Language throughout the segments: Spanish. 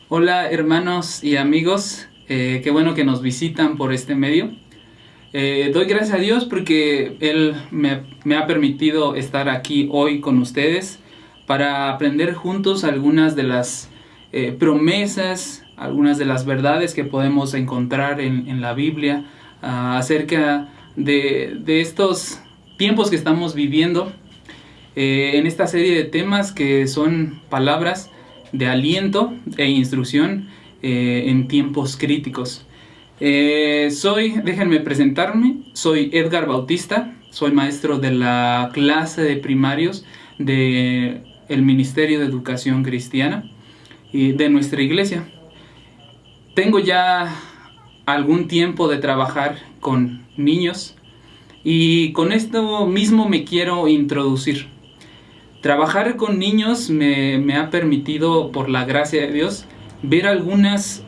Hola hermanos y amigos, qué bueno que nos visitan por este medio. Doy gracias a Dios porque Él me ha permitido estar aquí hoy con ustedes para aprender juntos algunas de las promesas, algunas de las verdades que podemos encontrar en la Biblia acerca de estos tiempos que estamos viviendo en esta serie de temas que son palabras de aliento e instrucción en tiempos críticos. Déjenme presentarme, soy Edgar Bautista, soy maestro de la clase de primarios del Ministerio de Educación Cristiana y de nuestra iglesia. Tengo ya algún tiempo de trabajar con niños y con esto mismo me quiero introducir. Trabajar con niños me ha permitido, por la gracia de Dios, ver algunas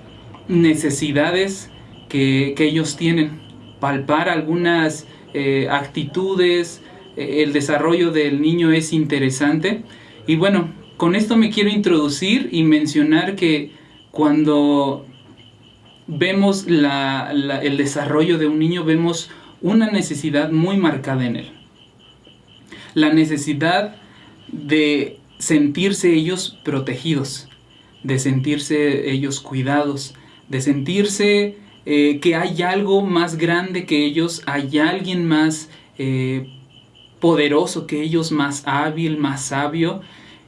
necesidades que ellos tienen, palpar algunas actitudes. El desarrollo del niño es interesante. Y bueno, con esto me quiero introducir y mencionar que cuando vemos el desarrollo de un niño, vemos una necesidad muy marcada en él. La necesidad de sentirse ellos protegidos, de sentirse ellos cuidados, de sentirse que hay algo más grande que ellos, hay alguien más poderoso que ellos, más hábil, más sabio.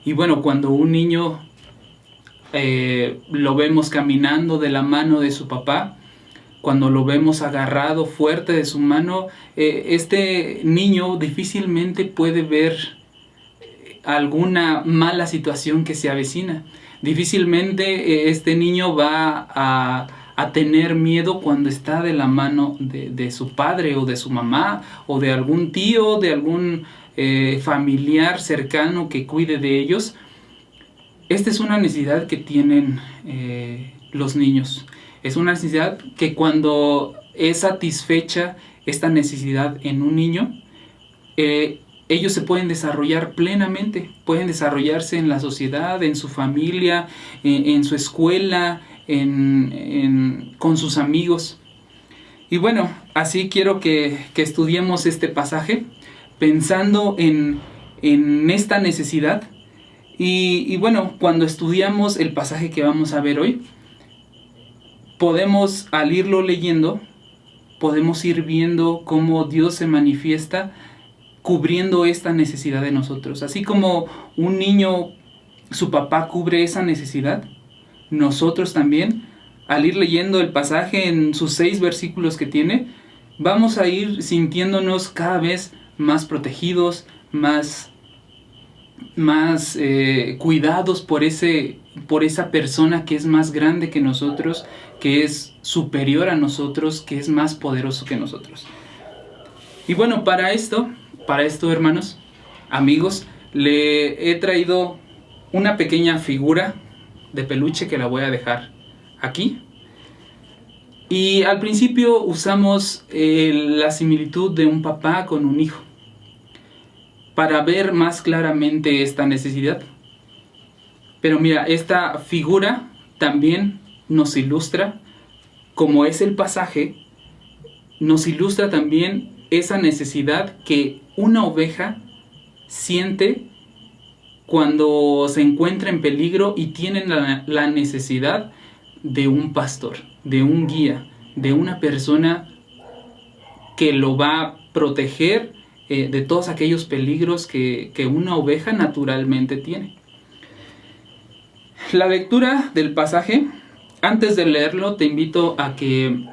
Y bueno, cuando un niño lo vemos caminando de la mano de su papá, cuando lo vemos agarrado fuerte de su mano, este niño difícilmente puede ver alguna mala situación que se avecina. Difícilmente este niño va a tener miedo cuando está de la mano de su padre o de su mamá o de algún tío, de algún familiar cercano que cuide de ellos. Esta es una necesidad que tienen los niños. Es una necesidad que cuando es satisfecha esta necesidad en un niño, ellos se pueden desarrollar plenamente, pueden desarrollarse en la sociedad, en su familia, en su escuela, con sus amigos. Y bueno, así quiero que estudiemos este pasaje pensando en esta necesidad. Y bueno, cuando estudiamos el pasaje que vamos a ver hoy, podemos, al irlo leyendo, podemos ir viendo cómo Dios se manifiesta cubriendo esta necesidad de nosotros. Así como un niño, su papá cubre esa necesidad, nosotros también, al ir leyendo el pasaje en sus 6 versículos que tiene, vamos a ir sintiéndonos cada vez más protegidos, más cuidados por esa persona que es más grande que nosotros, que es superior a nosotros, que es más poderoso que nosotros. Y bueno, para esto, hermanos, amigos, le he traído una pequeña figura de peluche que la voy a dejar aquí. Y al principio usamos la similitud de un papá con un hijo para ver más claramente esta necesidad. Pero mira, esta figura también nos ilustra, como es el pasaje, nos ilustra también esa necesidad que una oveja siente cuando se encuentra en peligro y tiene la necesidad de un pastor, de un guía, de una persona que lo va a proteger de todos aquellos peligros que una oveja naturalmente tiene. La lectura del pasaje, antes de leerlo, te invito a que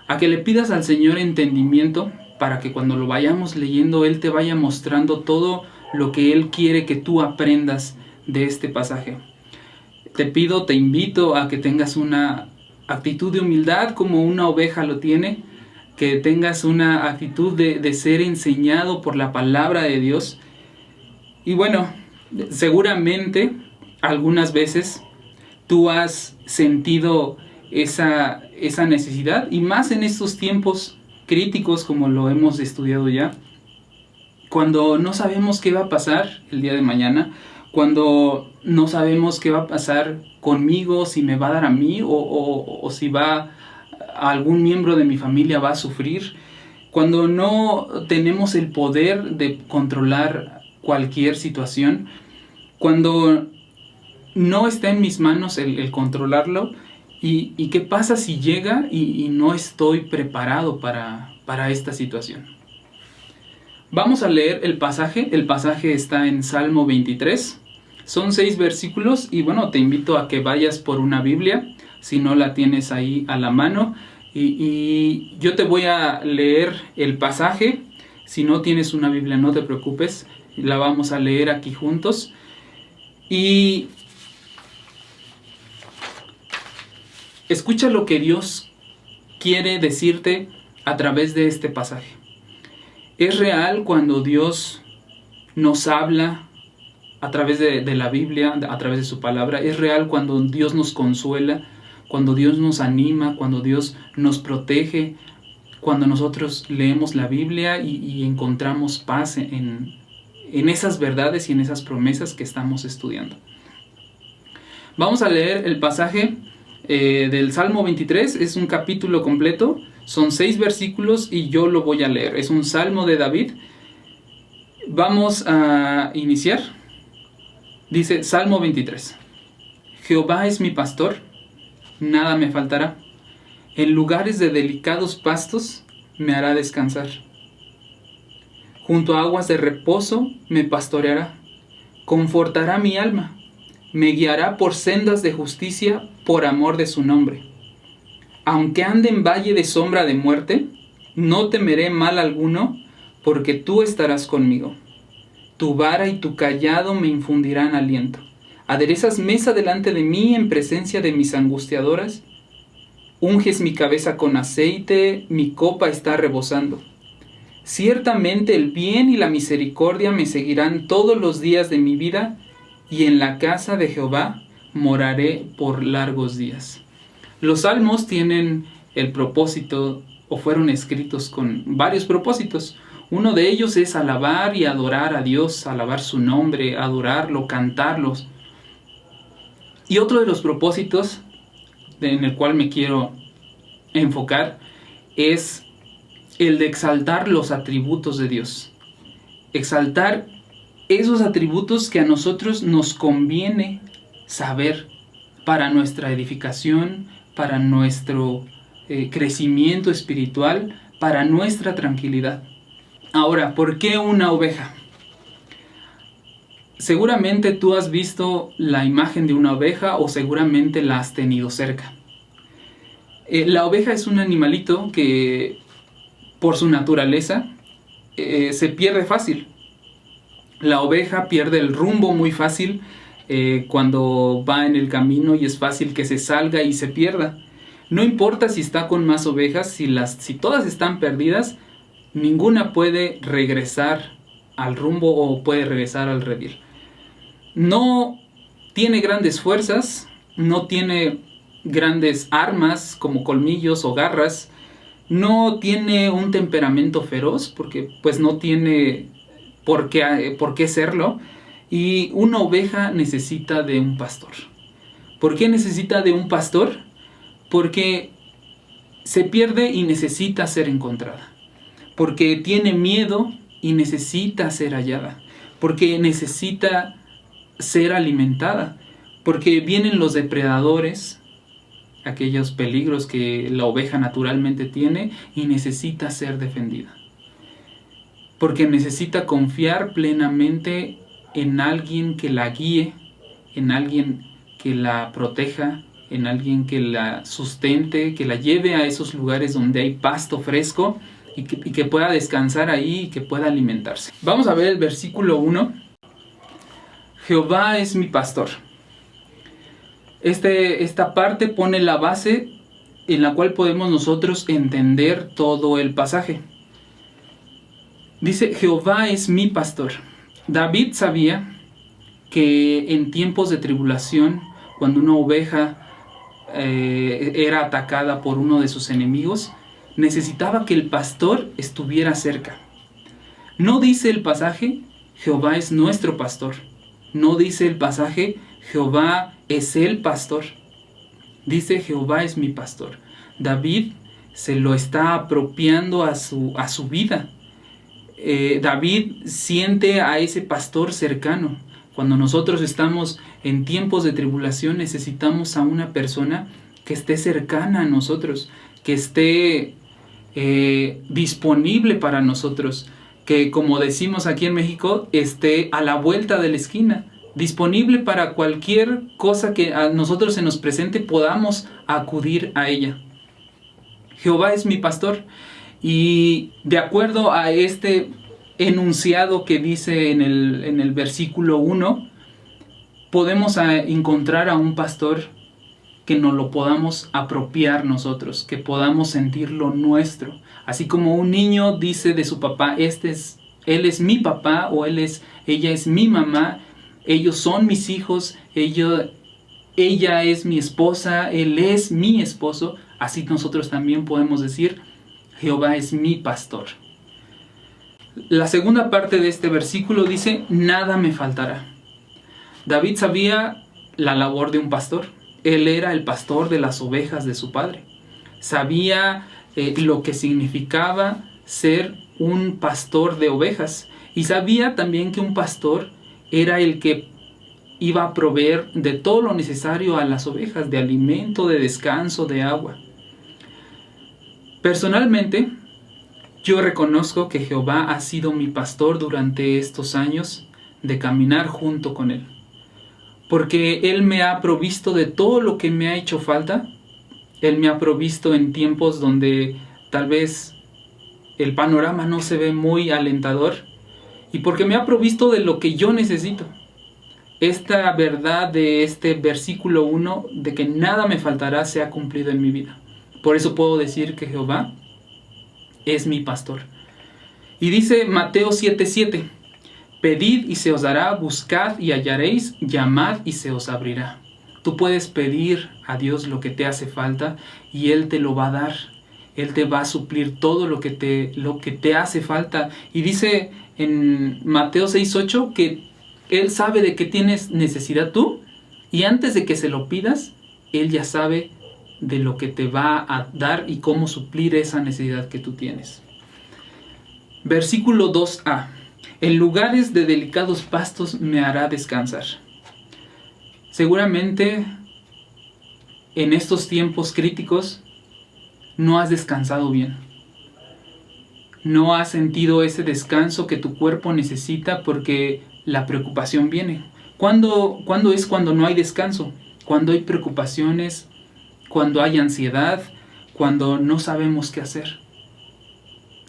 le pidas al Señor entendimiento para que cuando lo vayamos leyendo, Él te vaya mostrando todo lo que Él quiere que tú aprendas de este pasaje. Te invito a que tengas una actitud de humildad como una oveja lo tiene, que tengas una actitud de ser enseñado por la palabra de Dios. Y bueno, seguramente algunas veces tú has sentido esa necesidad, y más en estos tiempos críticos como lo hemos estudiado ya, cuando no sabemos qué va a pasar el día de mañana, cuando no sabemos qué va a pasar conmigo, si me va a dar a mí o si va a algún miembro de mi familia va a sufrir, cuando no tenemos el poder de controlar cualquier situación, cuando no está en mis manos el controlarlo, y qué pasa si llega y no estoy preparado para esta situación. Vamos a leer el pasaje está en Salmo 23, son 6 versículos y bueno, te invito a que vayas por una Biblia, si no la tienes ahí a la mano, y yo te voy a leer el pasaje. Si no tienes una Biblia, no te preocupes, la vamos a leer aquí juntos. Y escucha lo que Dios quiere decirte a través de este pasaje. Es real cuando Dios nos habla a través de la Biblia, a través de su palabra. Es real cuando Dios nos consuela, cuando Dios nos anima, cuando Dios nos protege, cuando nosotros leemos la Biblia y encontramos paz en esas verdades y en esas promesas que estamos estudiando. Vamos a leer el pasaje del Salmo 23, es un capítulo completo, son 6 versículos y yo lo voy a leer. Es un salmo de David. Vamos a iniciar. Dice Salmo 23. Jehová es mi pastor, nada me faltará. En lugares de delicados pastos me hará descansar. Junto a aguas de reposo me pastoreará. Confortará mi alma. Me guiará por sendas de justicia por amor de su nombre. Aunque ande en valle de sombra de muerte, no temeré mal alguno, porque tú estarás conmigo. Tu vara y tu cayado me infundirán aliento. Aderezas mesa delante de mí en presencia de mis angustiadoras. Unges mi cabeza con aceite, mi copa está rebosando. Ciertamente el bien y la misericordia me seguirán todos los días de mi vida, y en la casa de Jehová moraré por largos días. Los salmos tienen el propósito, o fueron escritos con varios propósitos. Uno de ellos es alabar y adorar a Dios, alabar su nombre, adorarlo, cantarlos. Y otro de los propósitos en el cual me quiero enfocar es el de exaltar los atributos de Dios. Exaltar esos atributos que a nosotros nos conviene saber para nuestra edificación, para nuestro crecimiento espiritual, para nuestra tranquilidad. Ahora, ¿por qué una oveja? Seguramente tú has visto la imagen de una oveja o seguramente la has tenido cerca. La oveja es un animalito que por su naturaleza se pierde fácil. La oveja pierde el rumbo muy fácil cuando va en el camino y es fácil que se salga y se pierda. No importa si está con más ovejas, si todas están perdidas, ninguna puede regresar al rumbo o puede regresar al redil. No tiene grandes fuerzas, no tiene grandes armas como colmillos o garras, no tiene un temperamento feroz porque pues no tiene por qué serlo, y una oveja necesita de un pastor. ¿Por qué necesita de un pastor? Porque se pierde y necesita ser encontrada, porque tiene miedo y necesita ser hallada, porque necesita ser alimentada, porque vienen los depredadores, aquellos peligros que la oveja naturalmente tiene, y necesita ser defendida, porque necesita confiar plenamente en alguien que la guíe, en alguien que la proteja, en alguien que la sustente, que la lleve a esos lugares donde hay pasto fresco y que pueda descansar ahí y que pueda alimentarse. Vamos a ver el versículo 1. Jehová es mi pastor. Esta parte pone la base en la cual podemos nosotros entender todo el pasaje. Dice, Jehová es mi pastor. David sabía que en tiempos de tribulación, cuando una oveja era atacada por uno de sus enemigos, necesitaba que el pastor estuviera cerca. No dice el pasaje, Jehová es nuestro pastor. No dice el pasaje, Jehová es el pastor. Dice, Jehová es mi pastor. David se lo está apropiando a su vida. David siente a ese pastor cercano. Cuando nosotros estamos en tiempos de tribulación, necesitamos a una persona que esté cercana a nosotros, que esté disponible para nosotros, que, como decimos aquí en México, esté a la vuelta de la esquina, disponible para cualquier cosa que a nosotros se nos presente, podamos acudir a ella. Jehová es mi pastor. Y de acuerdo a este enunciado que dice en el versículo 1, podemos encontrar a un pastor que nos lo podamos apropiar nosotros, que podamos sentirlo nuestro. Así como un niño dice de su papá, él es mi papá, o ella es mi mamá, ellos son mis hijos, ella es mi esposa, él es mi esposo. Así nosotros también podemos decir, Jehová es mi pastor. La segunda parte de este versículo dice, nada me faltará. David sabía la labor de un pastor. Él era el pastor de las ovejas de su padre. Sabía lo que significaba ser un pastor de ovejas. Y sabía también que un pastor era el que iba a proveer de todo lo necesario a las ovejas, de alimento, de descanso, de agua. Personalmente, yo reconozco que Jehová ha sido mi pastor durante estos años de caminar junto con Él. Porque Él me ha provisto de todo lo que me ha hecho falta. Él me ha provisto en tiempos donde tal vez el panorama no se ve muy alentador. Y porque me ha provisto de lo que yo necesito. Esta verdad de este versículo 1, de que nada me faltará, se ha cumplido en mi vida. Por eso puedo decir que Jehová es mi pastor. Y dice Mateo 7:7, pedid y se os dará, buscad y hallaréis, llamad y se os abrirá. Tú puedes pedir a Dios lo que te hace falta y Él te lo va a dar. Él te va a suplir todo lo que te hace falta. Y dice en Mateo 6:8 que Él sabe de qué tienes necesidad tú, y antes de que se lo pidas, Él ya sabe de lo que te va a dar y cómo suplir esa necesidad que tú tienes. Versículo 2a. En lugares de delicados pastos me hará descansar. Seguramente en estos tiempos críticos no has descansado bien. No has sentido ese descanso que tu cuerpo necesita porque la preocupación viene. ¿Cuándo es cuando no hay descanso? Cuando hay preocupaciones, cuando hay ansiedad, cuando no sabemos qué hacer.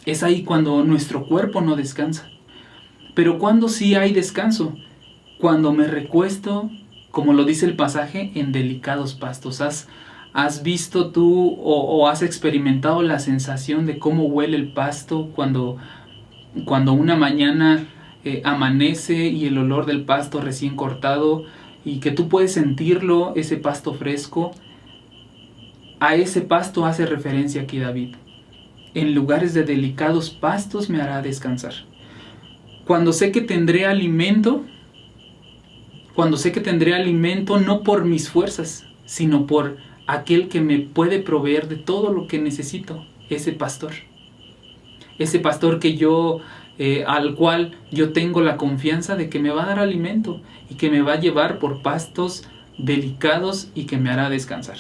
Es ahí cuando nuestro cuerpo no descansa. Pero cuando sí hay descanso, cuando me recuesto, como lo dice el pasaje, en delicados pastos. ¿Has visto tú o has experimentado la sensación de cómo huele el pasto cuando una mañana amanece y el olor del pasto recién cortado, y que tú puedes sentirlo, ese pasto fresco? A ese pasto hace referencia aquí David. En lugares de delicados pastos me hará descansar. Cuando sé que tendré alimento no por mis fuerzas, sino por aquel que me puede proveer de todo lo que necesito, ese pastor. Ese pastor al cual yo tengo la confianza de que me va a dar alimento y que me va a llevar por pastos delicados y que me hará descansar.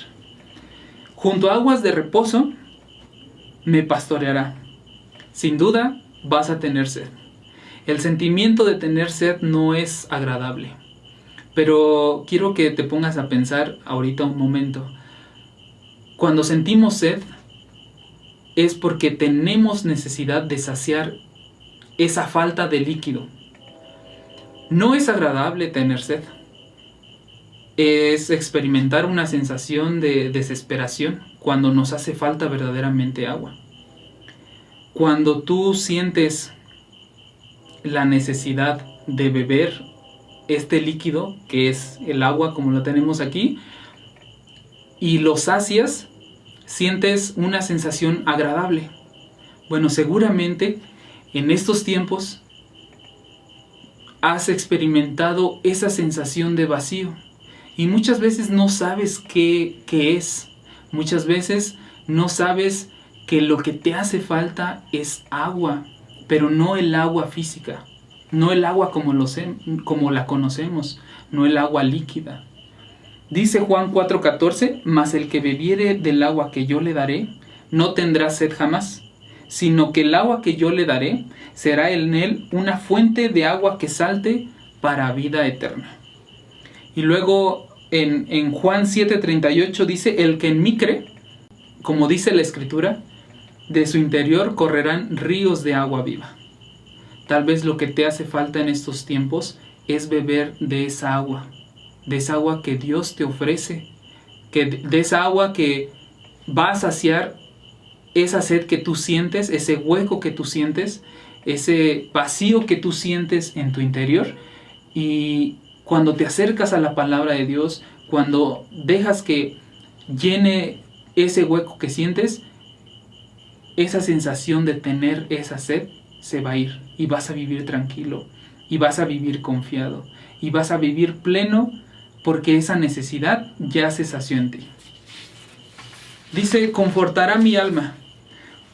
Junto a aguas de reposo me pastoreará. Sin duda vas a tener sed. El sentimiento de tener sed no es agradable. Pero quiero que te pongas a pensar ahorita un momento. Cuando sentimos sed es porque tenemos necesidad de saciar esa falta de líquido. No es agradable tener sed. Es experimentar una sensación de desesperación cuando nos hace falta verdaderamente agua. Cuando tú sientes la necesidad de beber este líquido, que es el agua como lo tenemos aquí, y lo sacias, sientes una sensación agradable. Bueno, seguramente en estos tiempos has experimentado esa sensación de vacío y muchas veces no sabes qué es. Muchas veces no sabes que lo que te hace falta es agua, pero no el agua física, no el agua como la conocemos, no el agua líquida. Dice Juan 4:14, mas el que bebiere del agua que yo le daré, no tendrá sed jamás, sino que el agua que yo le daré será en él una fuente de agua que salte para vida eterna. Y luego en Juan 7:38 dice, el que en mí cree, como dice la Escritura, de su interior correrán ríos de agua viva. Tal vez lo que te hace falta en estos tiempos es beber de esa agua que Dios te ofrece, de esa agua que va a saciar esa sed que tú sientes, ese hueco que tú sientes, ese vacío que tú sientes en tu interior. Y cuando te acercas a la palabra de Dios, cuando dejas que llene ese hueco que sientes, esa sensación de tener esa sed se va a ir y vas a vivir tranquilo y vas a vivir confiado y vas a vivir pleno porque esa necesidad ya se sació en ti. Dice, confortará mi alma.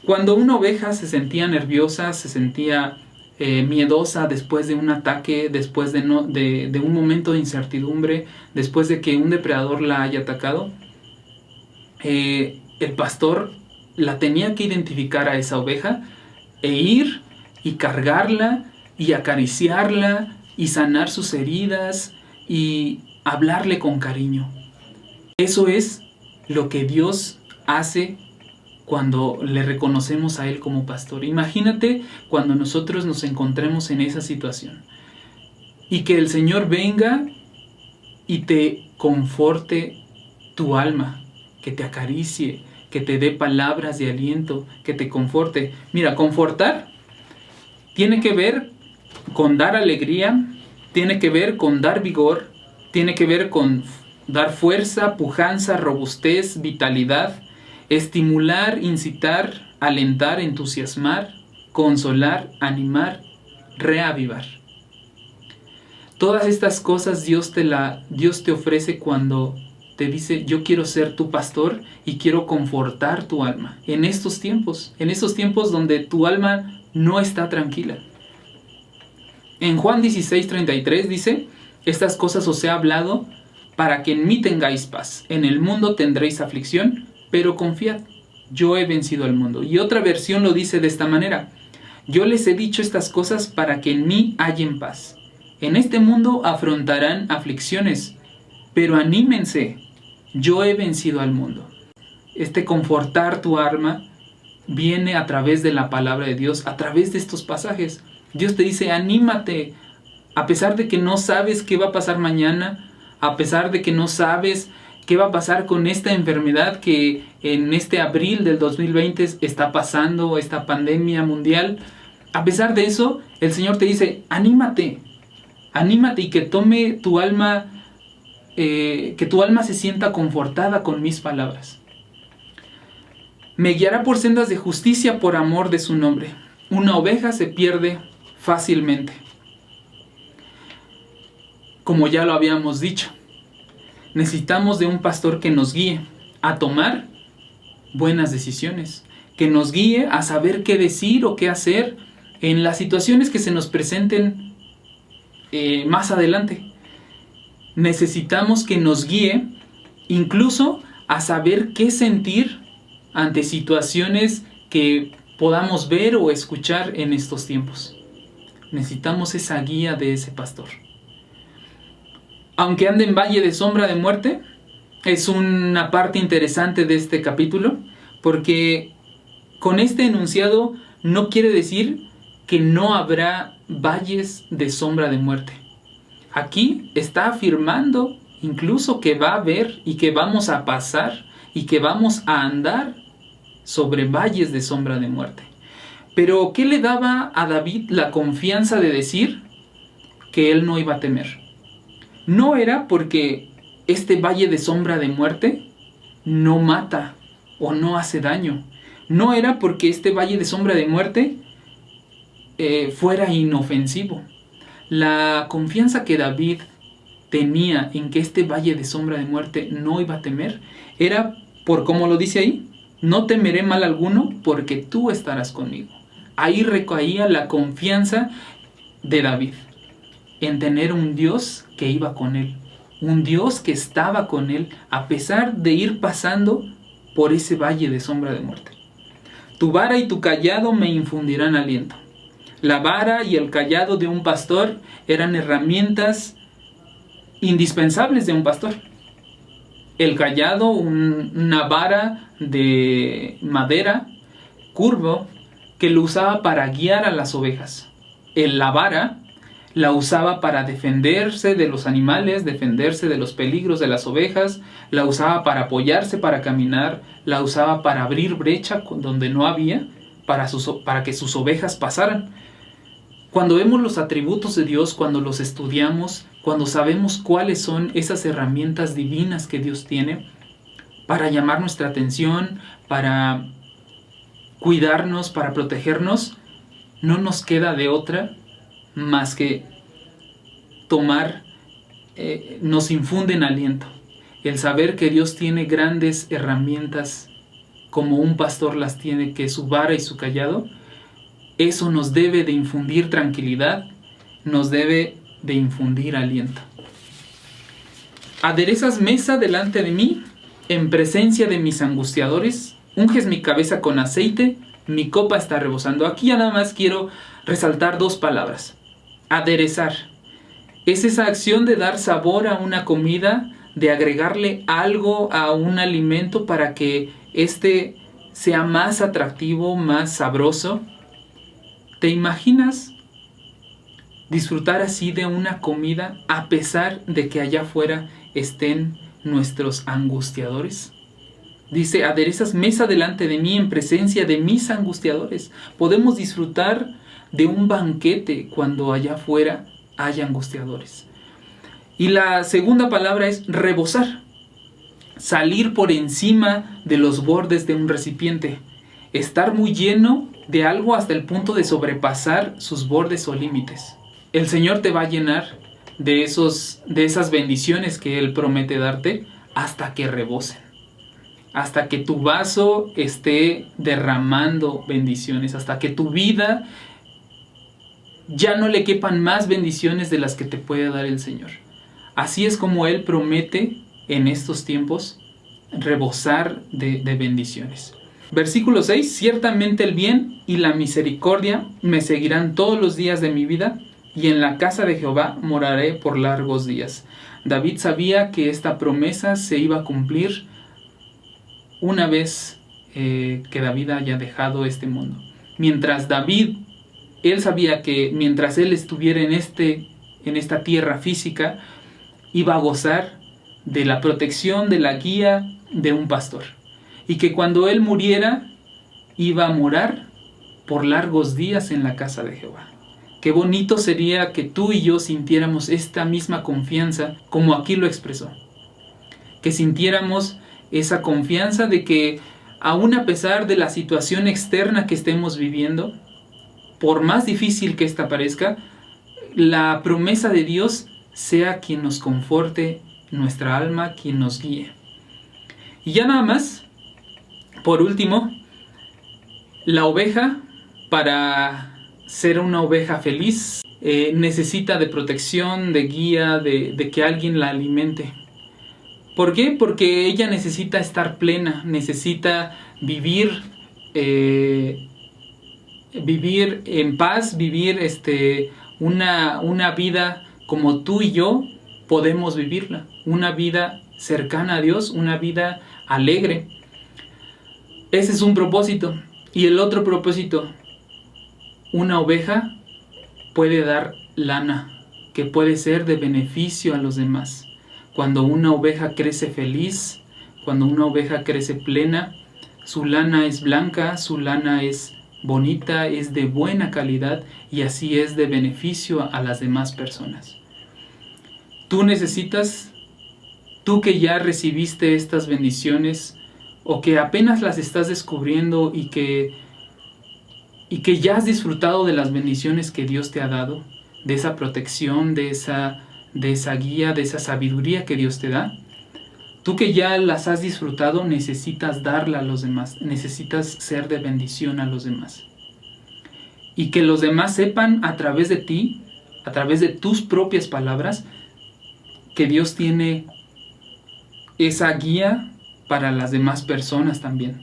Cuando una oveja se sentía nerviosa, se sentía miedosa después de un ataque, después de un momento de incertidumbre, después de que un depredador la haya atacado, el pastor la tenía que identificar a esa oveja e ir y cargarla y acariciarla y sanar sus heridas y hablarle con cariño. Eso es lo que Dios hace cuando le reconocemos a Él como pastor. Imagínate cuando nosotros nos encontremos en esa situación y que el Señor venga y te conforte tu alma, que te acaricie, que te dé palabras de aliento, que te conforte. Mira, confortar tiene que ver con dar alegría, tiene que ver con dar vigor, tiene que ver con dar fuerza, pujanza, robustez, vitalidad, estimular, incitar, alentar, entusiasmar, consolar, animar, reavivar. Todas estas cosas Dios te ofrece cuando te dice, yo quiero ser tu pastor y quiero confortar tu alma en estos tiempos donde tu alma no está tranquila. En Juan 16:33 dice, estas cosas os he hablado para que en mí tengáis paz. En el mundo tendréis aflicción, pero confiad, yo he vencido al mundo. Y otra versión lo dice de esta manera, yo les he dicho estas cosas para que en mí hallen paz. En este mundo afrontarán aflicciones, pero anímense, yo he vencido al mundo. Este confortar tu alma viene a través de la palabra de Dios, a través de estos pasajes. Dios te dice, anímate, a pesar de que no sabes qué va a pasar mañana, a pesar de que no sabes qué va a pasar con esta enfermedad que en este abril del 2020 está pasando, esta pandemia mundial. A pesar de eso, el Señor te dice, anímate y que tome tu alma, que tu alma se sienta confortada con mis palabras. Me guiará por sendas de justicia por amor de su nombre. Una oveja se pierde fácilmente. Como ya lo habíamos dicho, necesitamos de un pastor que nos guíe a tomar buenas decisiones, que nos guíe a saber qué decir o qué hacer en las situaciones que se nos presenten más adelante. Necesitamos que nos guíe incluso a saber qué sentir ante situaciones que podamos ver o escuchar en estos tiempos. Necesitamos esa guía de ese pastor. Aunque ande en valle de sombra de muerte, es una parte interesante de este capítulo, porque con este enunciado no quiere decir que no habrá valles de sombra de muerte. Aquí está afirmando incluso que va a haber y que vamos a pasar y que vamos a andar sobre valles de sombra de muerte. Pero ¿qué le daba a David la confianza de decir que él no iba a temer? No era porque este valle de sombra de muerte no mata o no hace daño. No era porque este valle de sombra de muerte fuera inofensivo. La confianza que David tenía en que este valle de sombra de muerte no iba a temer, era por como lo dice ahí, no temeré mal alguno porque tú estarás conmigo. Ahí recaía la confianza de David, en tener un Dios que iba con él, un Dios que estaba con él a pesar de ir pasando por ese valle de sombra de muerte. Tu vara y tu callado me infundirán aliento. La vara y el callado de un pastor eran herramientas indispensables de un pastor. El callado, una vara de madera curvo que lo usaba para guiar a las ovejas. La vara la usaba para defenderse de los animales, defenderse de los peligros de las ovejas, la usaba para apoyarse para caminar, la usaba para abrir brecha donde no había, para que sus ovejas pasaran. Cuando vemos los atributos de Dios, cuando los estudiamos, cuando sabemos cuáles son esas herramientas divinas que Dios tiene para llamar nuestra atención, para cuidarnos, para protegernos, no nos queda de otra más que nos infunden aliento. El saber que Dios tiene grandes herramientas como un pastor las tiene, que su vara y su callado, eso nos debe de infundir tranquilidad, nos debe de infundir aliento. Aderezas mesa delante de mí, en presencia de mis angustiadores, unges mi cabeza con aceite, mi copa está rebosando. Aquí ya nada más quiero resaltar dos palabras. Aderezar. Es esa acción de dar sabor a una comida, de agregarle algo a un alimento para que éste sea más atractivo, más sabroso. ¿Te imaginas disfrutar así de una comida a pesar de que allá afuera estén nuestros angustiadores? Dice, aderezas mesa delante de mí en presencia de mis angustiadores. Podemos disfrutar de un banquete cuando allá afuera haya angustiadores. Y la segunda palabra es rebosar. Salir por encima de los bordes de un recipiente. Estar muy lleno de algo hasta el punto de sobrepasar sus bordes o límites. El Señor te va a llenar de esas bendiciones que Él promete darte hasta que rebosen. Hasta que tu vaso esté derramando bendiciones. Hasta que tu vida ya no le quepan más bendiciones de las que te puede dar el Señor. Así es como Él promete en estos tiempos rebosar de bendiciones. Versículo 6, ciertamente el bien y la misericordia me seguirán todos los días de mi vida, y en la casa de Jehová moraré por largos días. David sabía que esta promesa se iba a cumplir una vez que David haya dejado este mundo. Él sabía que mientras él estuviera en esta tierra física, iba a gozar de la protección, de la guía de un pastor. Y que cuando él muriera, iba a morar por largos días en la casa de Jehová. Qué bonito sería que tú y yo sintiéramos esta misma confianza como aquí lo expresó. Que sintiéramos esa confianza de que aun a pesar de la situación externa que estemos viviendo, por más difícil que esta parezca, la promesa de Dios sea quien nos conforte nuestra alma, quien nos guíe. Y ya nada más, por último, la oveja, para ser una oveja feliz, necesita de protección, de guía, de que alguien la alimente. ¿Por qué? Porque ella necesita estar plena, necesita vivir en paz, vivir una vida como tú y yo podemos vivirla, una vida cercana a Dios, una vida alegre. Ese es un propósito. Y el otro propósito, una oveja puede dar lana, que puede ser de beneficio a los demás. Cuando una oveja crece feliz, cuando una oveja crece plena, su lana es blanca, su lana es bonita, es de buena calidad y así es de beneficio a las demás personas. Tú que ya recibiste estas bendiciones o que apenas las estás descubriendo y que ya has disfrutado de las bendiciones que Dios te ha dado, de esa protección, de esa guía, de esa sabiduría que Dios te da. Tú que ya las has disfrutado, necesitas darla a los demás, necesitas ser de bendición a los demás. Y que los demás sepan a través de ti, a través de tus propias palabras, que Dios tiene esa guía para las demás personas también.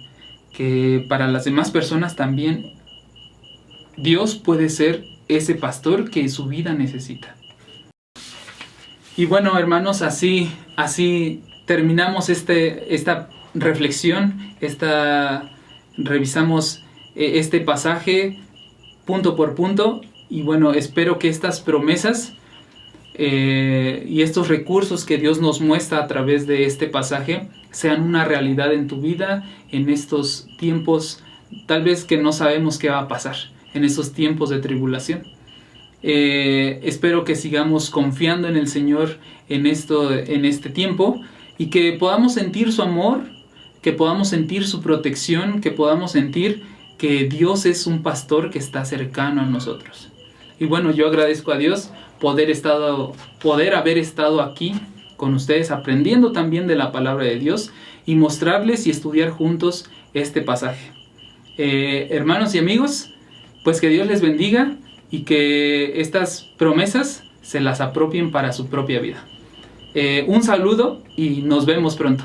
Que para las demás personas también Dios puede ser ese pastor que su vida necesita. Y bueno, hermanos, así terminamos esta reflexión, revisamos este pasaje punto por punto. Y bueno, espero que estas promesas y estos recursos que Dios nos muestra a través de este pasaje sean una realidad en tu vida en estos tiempos tal vez que no sabemos qué va a pasar, en esos tiempos de tribulación. Espero que sigamos confiando en el Señor en este tiempo, y que podamos sentir su amor, que podamos sentir su protección, que podamos sentir que Dios es un pastor que está cercano a nosotros. Y bueno, yo agradezco a Dios poder haber estado aquí con ustedes, aprendiendo también de la palabra de Dios y mostrarles y estudiar juntos este pasaje. Hermanos y amigos, pues que Dios les bendiga y que estas promesas se las apropien para su propia vida. Un saludo y nos vemos pronto.